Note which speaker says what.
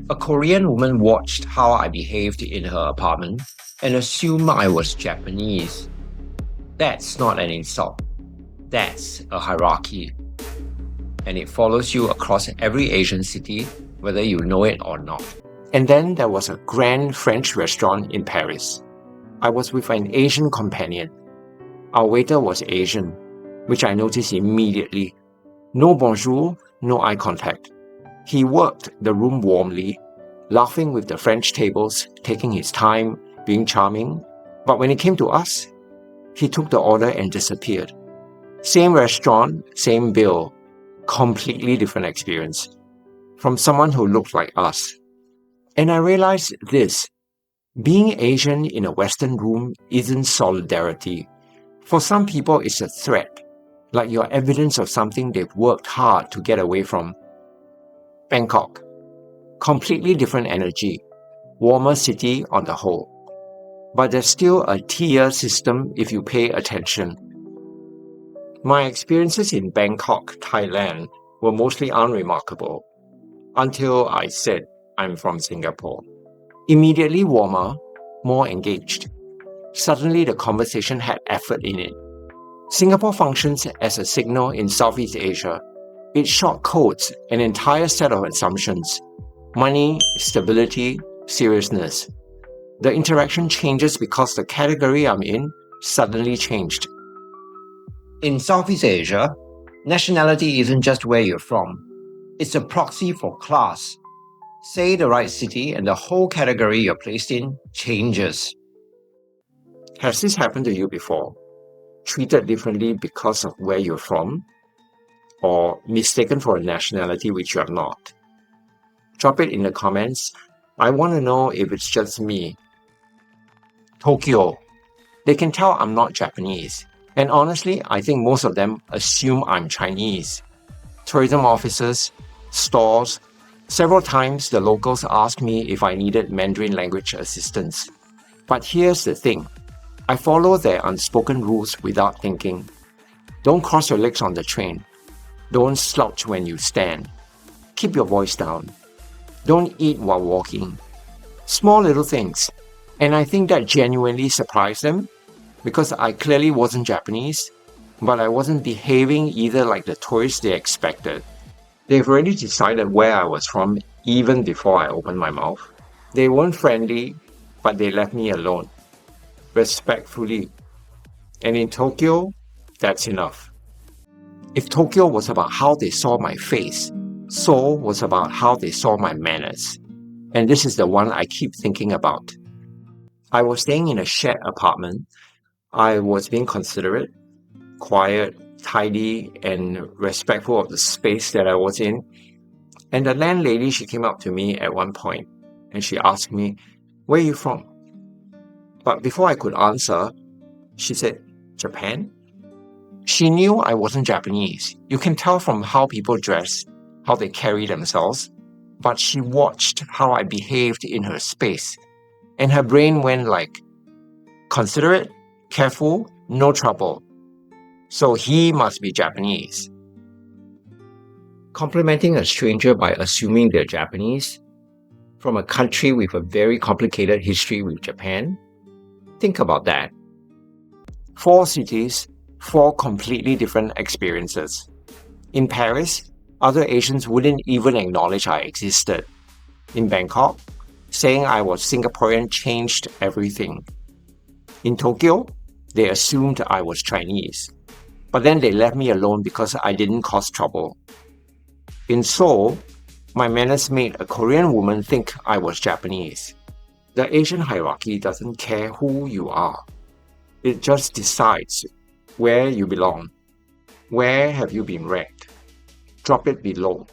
Speaker 1: A Korean woman watched how I behaved in her apartment and assumed I was Japanese. That's not an insult. That's a hierarchy. And it follows you across every Asian city, whether you know it or not. And then there was a grand French restaurant in Paris. I was with an Asian companion. Our waiter was Asian, which I noticed immediately. No bonjour, no eye contact. He worked the room warmly, laughing with the French tables, taking his time, being charming. But when it came to us, he took the order and disappeared. Same restaurant, same bill, completely different experience from someone who looked like us. And I realized this: being Asian in a Western room isn't solidarity. For some people, it's a threat, like you're evidence of something they've worked hard to get away from. Bangkok. Completely different energy. Warmer city on the whole. But there's still a tier system if you pay attention. My experiences in Bangkok, Thailand were mostly unremarkable until I said I'm from Singapore. Immediately warmer, more engaged. Suddenly the conversation had effort in it. Singapore functions as a signal in Southeast Asia. It short-codes an entire set of assumptions: money, stability, seriousness. The interaction changes because the category I'm in suddenly changed. In Southeast Asia, nationality isn't just where you're from. It's a proxy for class. Say the right city and the whole category you're placed in changes. Has this happened to you before? Treated differently because of where you're from? Or mistaken for a nationality which you're not? Drop it in the comments. I want to know if it's just me. Tokyo. They can tell I'm not Japanese. And honestly, I think most of them assume I'm Chinese. Tourism officers, stores. Several times the locals asked me if I needed Mandarin language assistance. But here's the thing. I follow their unspoken rules without thinking. Don't cross your legs on the train. Don't slouch when you stand. Keep your voice down. Don't eat while walking. Small little things. And I think that genuinely surprised them, because I clearly wasn't Japanese, but I wasn't behaving either like the tourists they expected. They've already decided where I was from even before I opened my mouth. They weren't friendly, but they left me alone. Respectfully. And in Tokyo, that's enough. If Tokyo was about how they saw my face, Seoul was about how they saw my manners. And this is the one I keep thinking about. I was staying in a shared apartment. I was being considerate, quiet, tidy, and respectful of the space that I was in. And the landlady, she came up to me at one point and she asked me, "Where are you from?" But before I could answer, she said, "Japan?" She knew I wasn't Japanese. You can tell from how people dress, how they carry themselves. But she watched how I behaved in her space. And her brain went like, considerate, careful, no trouble. So he must be Japanese. Complimenting a stranger by assuming they're Japanese from a country with a very complicated history with Japan? Think about that. 4 cities, 4 completely different experiences. In Paris, other Asians wouldn't even acknowledge I existed. In Bangkok, saying I was Singaporean changed everything. In Tokyo, they assumed I was Chinese. But then they left me alone because I didn't cause trouble. In Seoul, my manners made a Korean woman think I was Japanese. The Asian hierarchy doesn't care who you are. It just decides where you belong. Where have you been ranked? Drop it below.